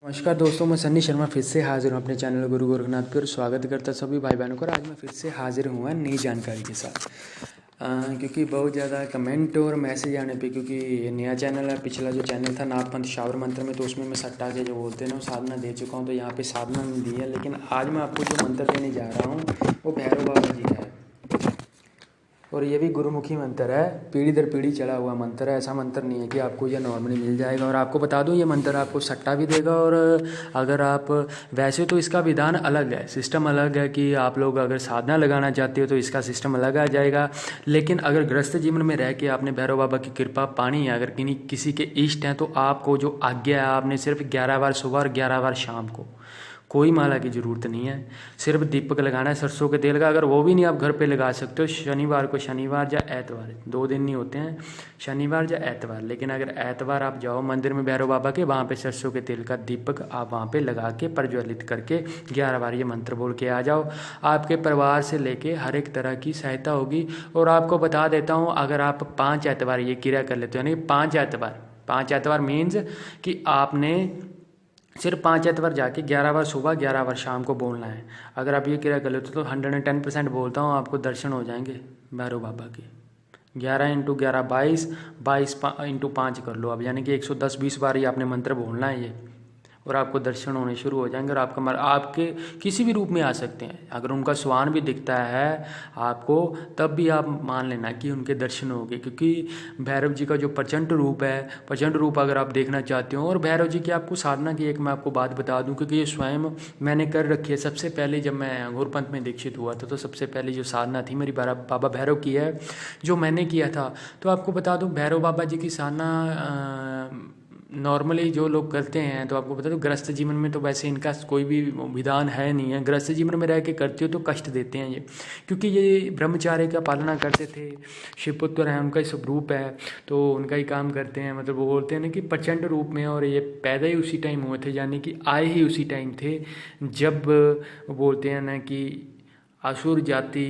नमस्कार दोस्तों, मैं सन्नी शर्मा फिर से हाजिर हूँ अपने चैनल गुरु गोरखनाथ पर। स्वागत करता सभी भाई बहनों का। आज मैं फिर से हाजिर हुआ नई जानकारी के साथ, क्योंकि बहुत ज़्यादा कमेंट और मैसेज आने पे, क्योंकि ये नया चैनल है। पिछला जो चैनल था नागपंथ शावर मंत्र में, तो उसमें मैं सट्टा के जो बोलते हैं ना वो साधना दे चुका हूँ, तो यहाँ पे साधना नहीं दी है। लेकिन आज मैं आपको जो मंत्र देने जा रहा हूँ वो भैरव बाबा जी का है, और ये भी गुरुमुखी मंत्र है, पीढ़ी दर पीढ़ी चला हुआ मंत्र है। ऐसा मंत्र नहीं है कि आपको ये नॉर्मली मिल जाएगा। और आपको बता दूं, ये मंत्र आपको सट्टा भी देगा। और अगर आप वैसे तो इसका विधान अलग है, सिस्टम अलग है, कि आप लोग अगर साधना लगाना चाहते हो तो इसका सिस्टम अलग आ जाएगा। लेकिन अगर गृहस्थ जीवन में रह के आपने भैरव बाबा की कृपा पानी है, अगर किसी के इष्ट हैं, तो आपको जो आज्ञा है, आपने सिर्फ 11 बार सुबह और 11 बार शाम को, कोई माला की ज़रूरत नहीं है, सिर्फ दीपक लगाना है सरसों के तेल का। अगर वो भी नहीं आप घर पे लगा सकते हो, शनिवार को, शनिवार या एतवार, 2 दिन नहीं होते हैं, शनिवार या एतवार। लेकिन अगर एतवार आप जाओ मंदिर में भैरव बाबा के, वहाँ पे सरसों के तेल का दीपक आप वहाँ पे लगा के प्रज्वलित करके 11 बार ये मंत्र बोल के आ जाओ। आपके परिवार से लेके हर एक तरह की सहायता होगी। और आपको बता देता हूँ, अगर आप 5 एतवार ये क्रिया कर लेते हो, यानी 5 एतवार मीन्स कि आपने सिर्फ 5 एतवार जाके 11 बार सुबह 11 बार शाम को बोलना है। अगर आप ये क्रिया कर लेते हो तो 110% बोलता हूँ आपको दर्शन हो जाएंगे भैरव बाबा के। 11 × 11 22, 22 × 5 कर लो अब, यानी कि 110-20 बार ही आपने मंत्र बोलना है ये, और आपको दर्शन होने शुरू हो जाएंगे। और आपके किसी भी रूप में आ सकते हैं। अगर उनका स्वान भी दिखता है आपको, तब भी आप मान लेना कि उनके दर्शन होंगे, क्योंकि भैरव जी का जो प्रचंड रूप है, प्रचंड रूप अगर आप देखना चाहते हो। और भैरव जी की आपको साधना की एक मैं आपको बात बता दूं, क्योंकि ये स्वयं मैंने कर रखी है। सबसे पहले जब मैं घोरपंथ में दीक्षित हुआ था, तो सबसे पहले जो साधना थी मेरी बाबा भैरव की है, जो मैंने किया था। तो आपको बता दूँ, भैरव बाबा जी की साधना नॉर्मली जो लोग करते हैं, तो आपको बता दो, गृहस्थ जीवन में तो वैसे इनका कोई भी विधान है नहीं है। गृहस्थ जीवन में रह के करते हो तो कष्ट देते हैं ये, क्योंकि ये ब्रह्मचार्य का पालना करते थे, शिवपुत्र हैं, उनका ही स्वरूप है, तो उनका ही काम करते हैं। मतलब वो बोलते हैं ना कि प्रचंड रूप में, और ये पैदा ही उसी टाइम हुए थे, यानी कि आए ही उसी टाइम थे जब वो बोलते हैं ना कि असुर जाति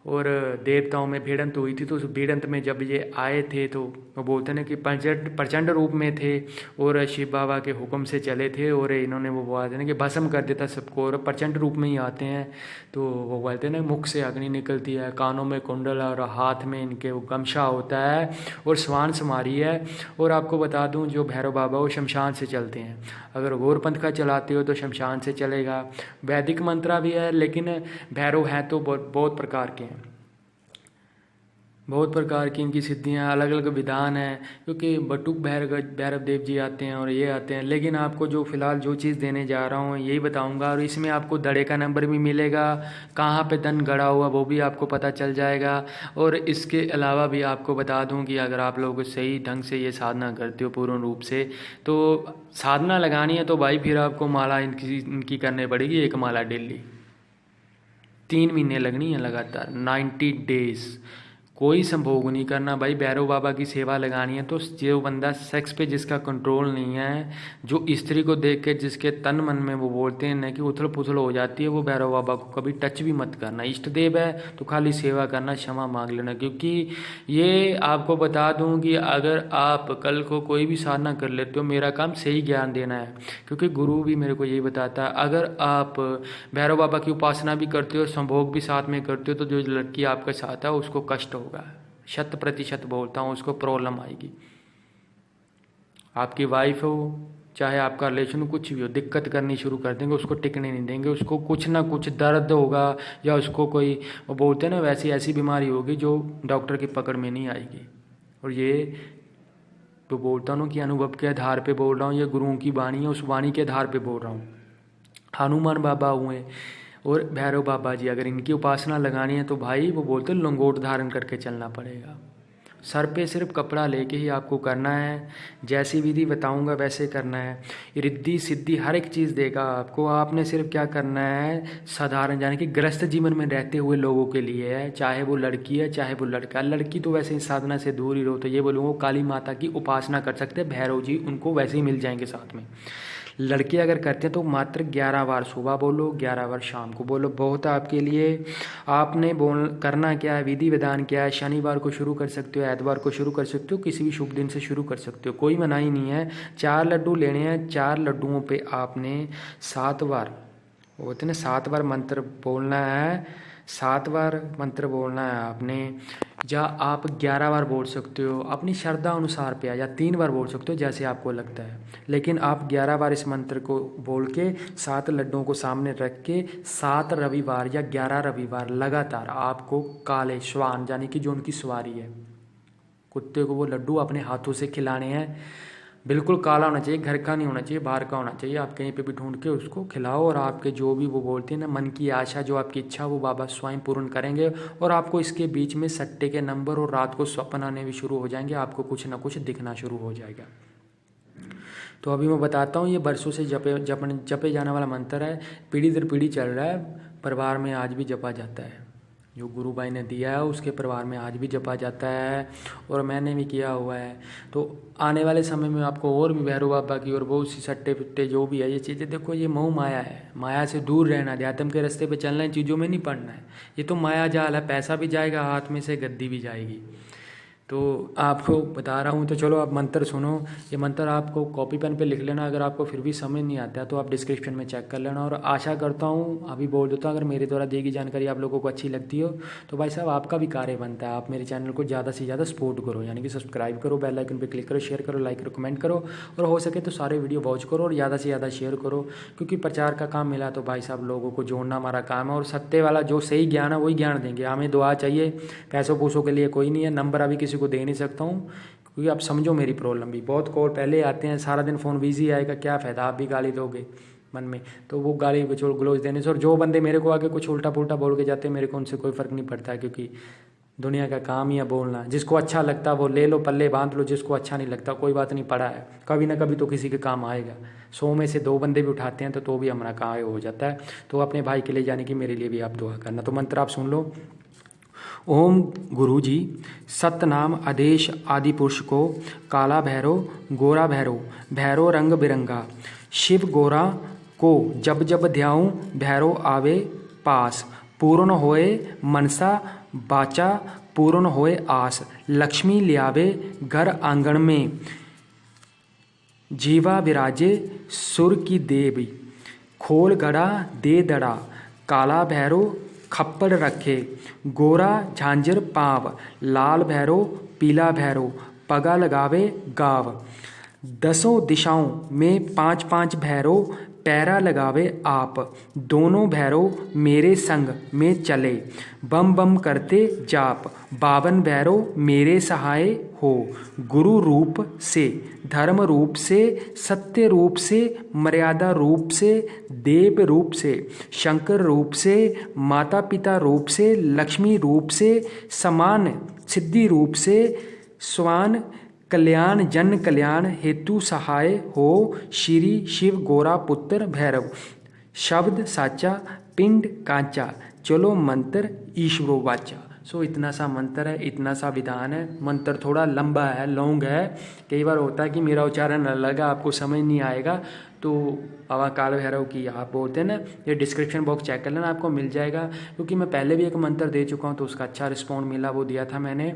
और देवताओं में भिड़ंत हुई थी। तो उस भिड़ंत में जब ये आए थे, तो वो बोलते हैं ना कि प्रचंड रूप में थे, और शिव बाबा के हुक्म से चले थे, और इन्होंने वो बोलते हैं कि भस्म कर देता सबको। और प्रचंड रूप में ही आते हैं, तो वो बोलते हैं ना, मुख से अग्नि निकलती है, कानों में कुंडल, और हाथ में इनके वो गमछा होता है, और स्वान समारी है। और आपको बता दूं, जो भैरव बाबा वो शमशान से चलते हैं। अगर घोरपंथ का चलाते हो तो शमशान से चलेगा। वैदिक मंत्रा भी है, लेकिन भैरव हैं तो बहुत प्रकार के हैं, बहुत प्रकार की इनकी सिद्धियाँ, अलग अलग विधान हैं। क्योंकि बटुक भैरव देव जी आते हैं और ये आते हैं। लेकिन आपको जो फ़िलहाल जो चीज़ देने जा रहा हूँ यही बताऊँगा। और इसमें आपको दड़े का नंबर भी मिलेगा, कहाँ पे धन गड़ा हुआ वो भी आपको पता चल जाएगा। और इसके अलावा भी आपको बता दूँ कि अगर आप लोग सही ढंग से ये साधना करते हो पूर्ण रूप से, तो साधना लगानी है तो भाई फिर आपको माला इनकी करनी पड़ेगी। एक माला डेली 3 महीने लगनी है लगातार, 90 डेज। कोई संभोग नहीं करना भाई। भैरव बाबा की सेवा लगानी है तो जो बंदा सेक्स पे जिसका कंट्रोल नहीं है, जो स्त्री को देख के जिसके तन मन में वो बोलते हैं ना कि उथल पुथल हो जाती है, वो भैरव बाबा को कभी टच भी मत करना। इष्ट देव है तो खाली सेवा करना, क्षमा मांग लेना। क्योंकि ये आपको बता दूं कि अगर आप कल को कोई भी साधना कर लेते हो, मेरा काम सही ज्ञान देना है, क्योंकि गुरु भी मेरे को यही बताता है। अगर आप भैरव बाबा की उपासना भी करते हो और संभोग भी साथ में करते हो, तो जो लड़की आपके साथ है उसको कष्ट होगा, 100% बोलता हूँ, उसको प्रॉब्लम आएगी। आपकी वाइफ हो चाहे आपका रिलेशन कुछ भी हो, दिक्कत करनी शुरू कर देंगे, उसको टिकने नहीं देंगे। उसको कुछ ना कुछ दर्द होगा, या उसको कोई, वो बोलते हैं ना, वैसी ऐसी बीमारी होगी जो डॉक्टर की पकड़ में नहीं आएगी। और ये तो बोलता हूँ कि अनुभव के आधार पे बोल रहा हूँ, ये गुरुओं की वाणी है, उस वाणी के आधार पे बोल रहा हूँ। हनुमान बाबा हुए और भैरव बाबा जी, अगर इनकी उपासना लगानी है तो भाई वो बोलते हैं लंगोट धारण करके चलना पड़ेगा। सर पे सिर्फ कपड़ा लेके ही आपको करना है, जैसी विधि बताऊंगा वैसे करना है। रिद्धि सिद्धि हर एक चीज़ देगा आपको। आपने सिर्फ क्या करना है, साधारण, यानी कि गृहस्थ जीवन में रहते हुए लोगों के लिए है, चाहे वो लड़की है चाहे वो लड़का। लड़की तो वैसे ही साधना से दूर ही रहो, तो ये बोलूँगा काली माता की उपासना कर सकते हैं, भैरव जी उनको वैसे ही मिल जाएंगे साथ में। लड़के अगर करते हैं तो मात्र 11 बार सुबह बोलो, 11 बार शाम को बोलो, बहुत है आपके लिए। आपने करना क्या है, विधि विधान क्या है, शनिवार को शुरू कर सकते हो, एतवार को शुरू कर सकते हो, किसी भी शुभ दिन से शुरू कर सकते हो, कोई मनाही नहीं है। 4 लड्डू लेने हैं, 4 लड्डुओं पे आपने 7 बार, होते ना 7 बार मंत्र बोलना है, 7 बार मंत्र बोलना है आपने। या आप 11 बार बोल सकते हो, अपनी श्रद्धा अनुसार पे, या 3 बार बोल सकते हो जैसे आपको लगता है, लेकिन आप 11 बार इस मंत्र को बोल के 7 लड्डुओं को सामने रख के 7 रविवार या 11 रविवार लगातार आपको काले श्वान यानी कि जो उनकी सवारी है, कुत्ते को वो लड्डू अपने हाथों से खिलाने हैं। बिल्कुल काला होना चाहिए, घर का नहीं होना चाहिए, बाहर का होना चाहिए। आप कहीं पे भी ढूंढ के उसको खिलाओ और आपके जो भी वो बोलते हैं ना, मन की आशा, जो आपकी इच्छा, वो बाबा स्वयं पूर्ण करेंगे। और आपको इसके बीच में सट्टे के नंबर और रात को स्वप्न आने भी शुरू हो जाएंगे, आपको कुछ ना कुछ दिखना शुरू हो जाएगा। तो अभी मैं बताता हूँ, ये बरसों से जपे जाने वाला मंत्र है, पीढ़ी दर पीढ़ी चल रहा है, परिवार में आज भी जपा जाता है। जो गुरु भाई ने दिया है उसके परिवार में आज भी जपा जाता है, और मैंने भी किया हुआ है। तो आने वाले समय में आपको और भी भैरव बाबा की और बहुत सी सट्टे पिट्टे जो भी है ये चीज़ें, देखो ये मोह माया है, माया से दूर रहना, अध्यात्म के रास्ते पे चलना है, चीज़ों में नहीं पड़ना है। ये तो माया जाल है, पैसा भी जाएगा हाथ में से, गद्दी भी जाएगी। तो आपको बता रहा हूँ, तो चलो आप मंत्र सुनो। ये मंत्र आपको कॉपी पेन पे लिख लेना, अगर आपको फिर भी समझ नहीं आता तो आप डिस्क्रिप्शन में चेक कर लेना। और आशा करता हूँ, अभी बोल देता हूँ, अगर मेरे द्वारा दी गई जानकारी आप लोगों को अच्छी लगती हो तो भाई साहब आपका भी कार्य बनता है, आप मेरे चैनल को ज़्यादा से ज़्यादा सपोर्ट करो, यानी कि सब्सक्राइब करो, बेल आइकन पर क्लिक करो, शेयर करो, लाइक करो, कमेंट करो, और हो सके तो सारे वीडियो वॉच करो और ज़्यादा से ज़्यादा शेयर करो, क्योंकि प्रचार का काम मिला तो भाई साहब लोगों को जोड़ना हमारा काम है। और सत्य वाला जो सही ज्ञान है वही ज्ञान देंगे, हमें दुआ चाहिए, पैसों पूसों के लिए कोई नहीं है। नंबर अभी किसी को दे नहीं सकता हूँ, क्योंकि आप समझो मेरी प्रॉब्लम भी, बहुत कॉल पहले आते हैं, सारा दिन फ़ोन बिजी आएगा, क्या फ़ायदा, आप भी गाली दोगे मन में, तो वो गाली गलोच देने से। और जो बंदे मेरे को आगे कुछ उल्टा पुल्टा बोल के जाते हैं, मेरे को उनसे कोई फ़र्क नहीं पड़ता है, क्योंकि दुनिया का काम ही है बोलना। जिसको अच्छा लगता वो ले लो, पल्ले बांध लो, जिसको अच्छा नहीं लगता कोई बात नहीं, पड़ा है, कभी ना कभी तो किसी के काम आएगा। 100 में से 2 बंदे भी उठाते हैं तो भी हमारा काम हो जाता है। तो अपने भाई के लिए, यानी कि मेरे लिए भी आप दुआ करना। तो मंत्र आप सुन लो। ओम गुरु जी, सतनाम आदेश आदि पुरुष को, काला भैरव गोरा भैरव, भैरव रंग बिरंगा, शिव गोरा को जब जब ध्याऊं, भैरव आवे पास, पूर्ण होए मनसा बाचा, पूर्ण होए आस, लक्ष्मी लियावे घर आंगन में, जीवा विराजे सुर की देवी, खोल गड़ा दे दड़ा, काला भैरव खप्पड़ रखे, गोरा झांझर पाव, लाल भैरव पीला भैरव, पगा लगावे गाव, 10 दिशाओं में 5-5 भैरव, पैरा लगावे आप, दोनों भैरव मेरे संग में चले, बम बम करते जाप, 52 भैरव मेरे सहाय हो, गुरु रूप से, धर्म रूप से, सत्य रूप से, मर्यादा रूप से, देव रूप से, शंकर रूप से, माता पिता रूप से, लक्ष्मी रूप से, समान सिद्धि रूप से, स्वान कल्याण जन कल्याण हेतु सहाय हो, श्री शिव गोरा पुत्र भैरव, शब्द साचा पिंड कांचा, चलो मंत्र ईश्वरो वाचा। सो इतना सा मंत्र है, इतना सा विधान है। मंत्र थोड़ा लंबा है, लॉन्ग है, कई बार होता है कि मेरा उच्चारण अलग है, आपको समझ नहीं आएगा, तो बाबा काल भैरव की आप बोलते हैं ना, ये डिस्क्रिप्शन बॉक्स चेक कर लेना, आपको मिल जाएगा। क्योंकि मैं पहले भी एक मंत्र दे चुका हूँ तो उसका अच्छा रिस्पॉन्ड मिला, वो दिया था मैंने।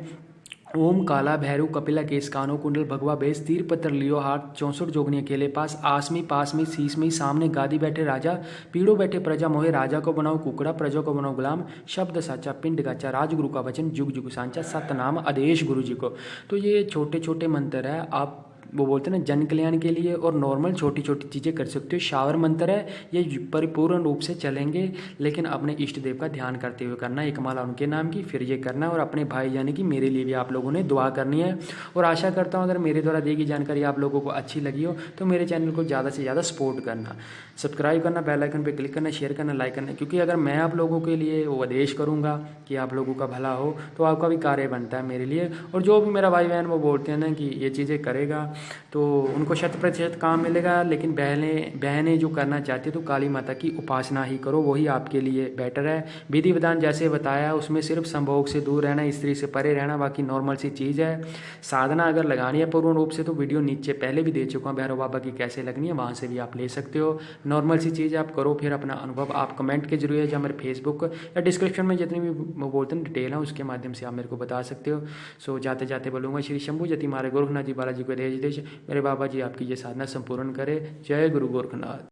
ओम काला भैरव कपिला केस कानो कुंडल भगवा बेस, तीर पत्र लियो हाथ, 64 जोगनी अकेले पास, आसमी पास में शीस में, सामने गादी बैठे राजा, पीड़ो बैठे प्रजा मोहे, राजा को बनाओ कुकड़ा, प्रजा को बनाओ गुलाम, शब्द साचा पिंड गाचा, राजगुरु का वचन जुग जुग सांचा, सतनाम आदेश गुरु जी को। तो ये छोटे छोटे मंत्र है, आप वो बोलते हैं ना जन कल्याण के लिए, और नॉर्मल छोटी छोटी चीज़ें कर सकते हो। शावर मंत्र है, ये परिपूर्ण रूप से चलेंगे, लेकिन अपने इष्ट देव का ध्यान करते हुए करना, एक माला उनके नाम की, फिर ये करना, और अपने भाई यानी कि मेरे लिए भी आप लोगों ने दुआ करनी है। और आशा करता हूँ अगर मेरे द्वारा दी गई जानकारी आप लोगों को अच्छी लगी हो तो मेरे चैनल को ज़्यादा से ज़्यादा सपोर्ट करना, सब्सक्राइब करना, बेल आइकन पर क्लिक करना, शेयर करना, लाइक करना, क्योंकि अगर मैं आप लोगों के लिए वो आदेश करूँगा कि आप लोगों का भला हो तो आपका भी कार्य बनता है मेरे लिए। और जो भी मेरा भाई बहन वो बोलते हैं ना कि ये चीज़ें करेगा तो उनको 100% काम मिलेगा। लेकिन बहनें जो करना चाहती है तो काली माता की उपासना ही करो, वही आपके लिए बेटर है। विधि विधान जैसे बताया उसमें सिर्फ संभोग से दूर रहना, स्त्री से परे रहना, बाकी नॉर्मल सी चीज़ है। साधना अगर लगानी है पूर्ण रूप से तो वीडियो नीचे पहले भी दे चुका हूँ भैरव बाबा की कैसे लगनी है, वहाँ से भी आप ले सकते हो। नॉर्मल सी चीज़ आप करो, फिर अपना अनुभव आप कमेंट के जरिए या मेरे फेसबुक या डिस्क्रिप्शन में जितनी भी बोलते हैं डिटेल है उसके माध्यम से आप मेरे को बता सकते हो। सो जाते जाते बोलूँगा श्री शंभू जति मारे गोरखनाथ जी बालाजी को देश देश मेरे बाबा जी आपकी ये साधना संपूर्ण करे। जय गुरु गोरखनाथ।